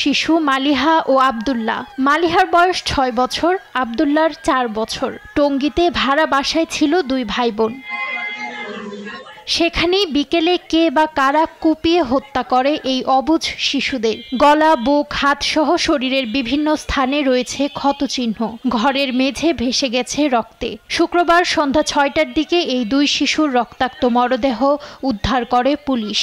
শিশু মালিহা ও আব্দুল্লাহ। মালিহার বয়স 6 বছর, আব্দুল্লাহর 4 বছর। টঙ্গীতে ভাড়া বাসায় ছিল 2 ভাই বোন। সেখানেই বিকেলে কে বা কারা কুপিয়ে হত্যা করে এই অবুঝ শিশুদের। গলা, বুক, হাত সহ শরীরের বিভিন্ন স্থানে রয়েছে ক্ষতচিহ্ন। ঘরের মেঝে ভেসে গেছে রক্তে। শুক্রবার সন্ধ্যা 6টার দিকে এই 2 শিশুর রক্তাক্ত মরদেহ উদ্ধার করে পুলিশ।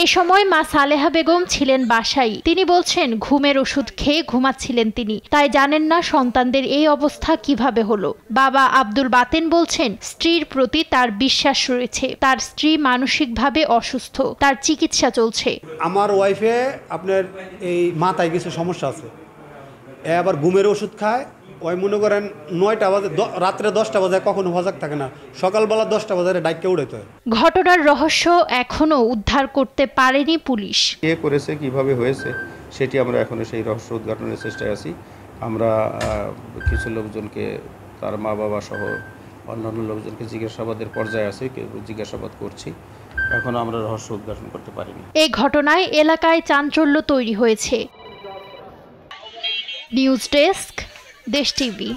এ সময় মা সালেহা বেগম ছিলেন বাসায়। তিনি বলছেন, ঘুমের ওষুধ খেয়ে ঘুমাচ্ছিলেন তিনি, তাই জানেন না সন্তানদের এই অবস্থা কিভাবে হলো। বাবা আব্দুল বাতেন বলছেন, স্ত্রীর প্রতি তার বিশ্বাস রয়েছে। তার স্ত্রী মানসিকভাবে অসুস্থ, তার চিকিৎসা চলছে। আমার ওয়াইফে আপনার এই মাথায় কিছু সমস্যা আছে, আবার ঘুমের ওষুধ খায়। ওই মনে করেন 9টা বাজে, রাত্রে 10টা বাজে কখনো সজাগ থাকে না, সকালবেলা 10টা বাজে ডাইকে উড়াইতে হয়। ঘটনার রহস্য এখনো উদ্ধার করতে পারেনি পুলিশ। কে করেছে, কিভাবে হয়েছে, সেটি আমরা এখনো সেই রহস্য উদ্ঘাটনের চেষ্টায় আছি। আমরা কিছু লোকজনকে, তার মা বাবা সহ অন্যান্য লোকজনকে জিজ্ঞাসাবাদের পর্যায়ে আছে, জিজ্ঞাসাবাদ করছি। এখনো আমরা রহস্য উদ্ঘাটন করতে পারিনি। এই ঘটনায় এলাকায় চাঞ্চল্য তৈরি হয়েছে। নিউজ ডেস্ক, দেশ টিভি।